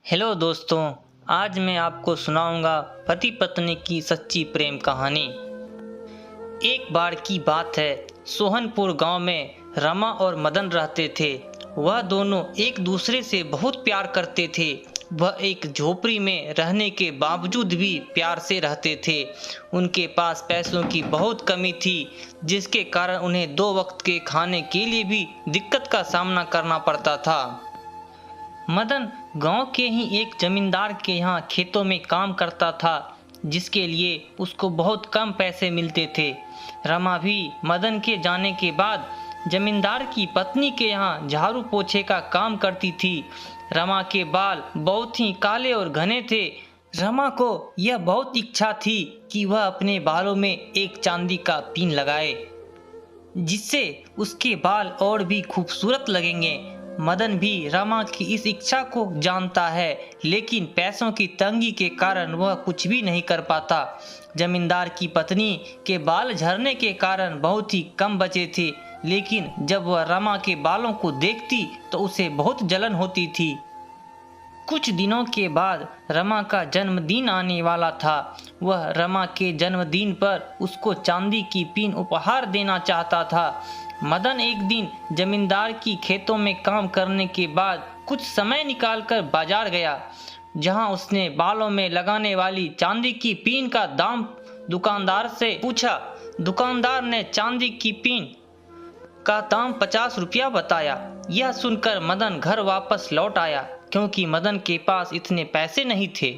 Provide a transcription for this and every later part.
Hello दोस्तों, आज मैं आपको सुनाऊंगा पति पत्नी की सच्ची प्रेम कहानी। एक बार की बात है, सोहनपुर गांव में रमा और मदन रहते थे। वह दोनों एक दूसरे से बहुत प्यार करते थे। वह एक झोपड़ी में रहने के बावजूद भी प्यार से रहते थे। उनके पास पैसों की बहुत कमी थी, जिसके कारण उन्हें दो वक्त के खाने के लिए भी दिक्कत का सामना करना पड़ता था। मदन गांव के ही एक जमींदार के यहाँ खेतों में काम करता था, जिसके लिए उसको बहुत कम पैसे मिलते थे। रमा भी मदन के जाने के बाद जमींदार की पत्नी के यहाँ झाड़ू पोछे का काम करती थी। रमा के बाल बहुत ही काले और घने थे। रमा को यह बहुत इच्छा थी कि वह अपने बालों में एक चांदी का पिन लगाए, जिससे उसके बाल और भी खूबसूरत लगेंगे। मदन भी रमा की इस इच्छा को जानता है, लेकिन पैसों की तंगी के कारण वह कुछ भी नहीं कर पाता। जमींदार की पत्नी के बाल झड़ने के कारण बहुत ही कम बचे थे, लेकिन जब वह रमा के बालों को देखती तो उसे बहुत जलन होती थी। कुछ दिनों के बाद रमा का जन्मदिन आने वाला था। वह रमा के जन्मदिन पर उसको चांदी की पिन उपहार देना चाहता था। मदन एक दिन जमींदार की खेतों में काम करने के बाद कुछ समय निकालकर बाजार गया, जहां उसने बालों में लगाने वाली चांदी की पिन का दाम दुकानदार से पूछा। दुकानदार ने चांदी की पिन का दाम 50 रुपया बताया। यह सुनकर मदन घर वापस लौट आया, क्योंकि मदन के पास इतने पैसे नहीं थे।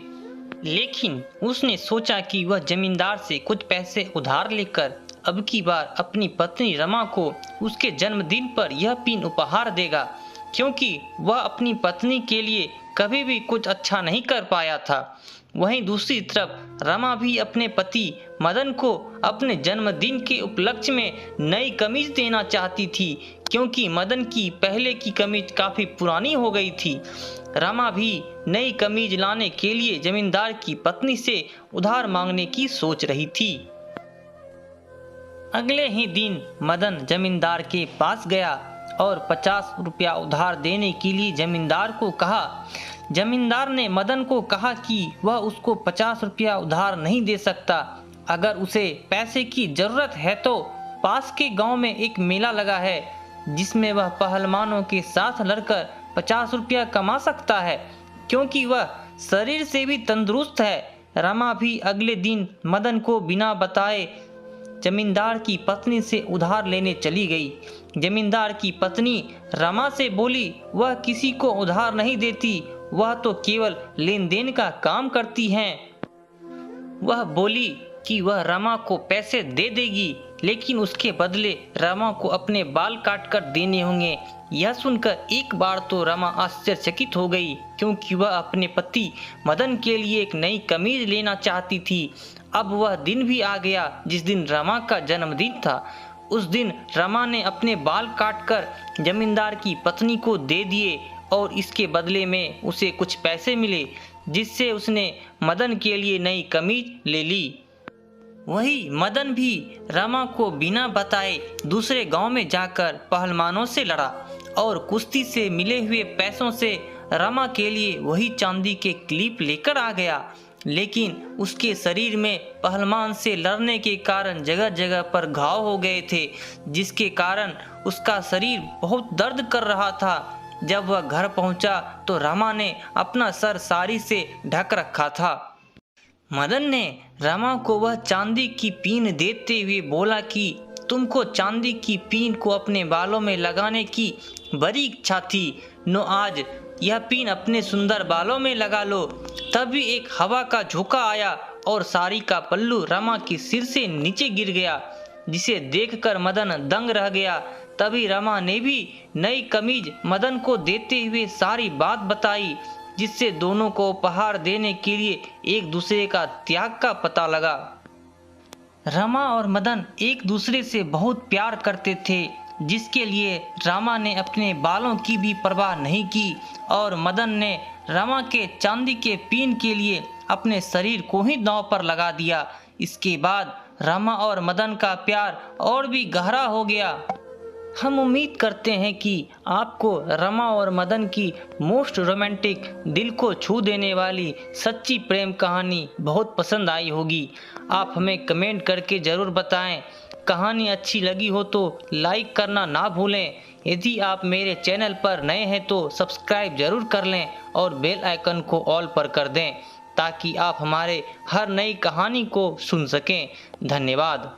लेकिन उसने सोचा कि वह जमींदार से कुछ पैसे उधार लेकर अब की बार अपनी पत्नी रमा को उसके जन्मदिन पर यह पिन उपहार देगा, क्योंकि वह अपनी पत्नी के लिए कभी भी कुछ अच्छा नहीं कर पाया था। वहीं दूसरी तरफ रमा भी अपने पति मदन को अपने जन्मदिन के उपलक्ष्य में नई कमीज देना चाहती थी, क्योंकि मदन की पहले की कमीज काफी पुरानी हो गई थी। रमा भी नई कमीज लाने के लिए जमींदार की पत्नी से उधार मांगने की सोच रही थी। अगले ही दिन मदन जमींदार के पास गया और 50 रुपया उधार देने के लिए जमींदार को कहा। जमींदार ने मदन को कहा कि वह उसको 50 रुपया उधार नहीं दे सकता। अगर उसे पैसे की जरूरत है तो पास के गांव में एक मेला लगा है, जिसमें वह पहलवानों के साथ लड़कर 50 रुपया कमा सकता है, क्योंकि वह शरीर से भी तंदुरुस्त है। रमा भी अगले दिन मदन को बिना बताए जमींदार की पत्नी से उधार लेने चली गई। जमींदार की पत्नी रमा से बोली, वह किसी को उधार नहीं देती, वह तो केवल लेन देन का काम करती हैं। वह बोली कि वह रमा को पैसे दे देगी, लेकिन उसके बदले रमा को अपने बाल काट कर देने होंगे। यह सुनकर एक बार तो रमा आश्चर्यचकित हो गई, क्योंकि वह अपने पति मदन के लिए एक नई कमीज लेना चाहती थी। अब वह दिन भी आ गया जिस दिन रमा का जन्मदिन था। उस दिन रमा ने अपने बाल काटकर जमींदार की पत्नी को दे दिए और इसके बदले में उसे कुछ पैसे मिले, जिससे उसने मदन के लिए नई कमीज ले ली। वही मदन भी रमा को बिना बताए दूसरे गांव में जाकर पहलवानों से लड़ा और कुश्ती से मिले हुए पैसों से रमा के लिए वही चांदी के क्लिप लेकर आ गया। लेकिन उसके शरीर में पहलवान से लड़ने के कारण जगह जगह पर घाव हो गए थे, जिसके कारण उसका शरीर बहुत दर्द कर रहा था। जब वह घर पहुंचा तो रमा ने अपना सर साड़ी से ढक रखा था। मदन ने रमा को वह चांदी की पिन देते हुए बोला कि तुमको चांदी की पिन को अपने बालों में लगाने की बड़ी इच्छा थी, नो आज यह पिन अपने सुंदर बालों में लगा लो। तभी एक हवा का झोंका आया और साड़ी का पल्लू रमा के सिर से नीचे गिर गया, जिसे देखकर मदन दंग रह गया। तभी रमा ने भी नई कमीज मदन को देते हुए सारी बात बताई, जिससे दोनों को उपहार देने के लिए एक दूसरे का त्याग का पता लगा। रमा और मदन एक दूसरे से बहुत प्यार करते थे, जिसके लिए रमा ने अपने बालों की भी परवाह नहीं की और मदन ने रमा के चांदी के पिन के लिए अपने शरीर को ही दांव पर लगा दिया। इसके बाद रमा और मदन का प्यार और भी गहरा हो गया। हम उम्मीद करते हैं कि आपको रमा और मदन की मोस्ट रोमांटिक, दिल को छू देने वाली सच्ची प्रेम कहानी बहुत पसंद आई होगी। आप हमें कमेंट करके ज़रूर बताएं। कहानी अच्छी लगी हो तो लाइक करना ना भूलें। यदि आप मेरे चैनल पर नए हैं तो सब्सक्राइब जरूर कर लें और बेल आइकन को ऑल पर कर दें ताकि आप हमारे हर नई कहानी को सुन सकें। धन्यवाद।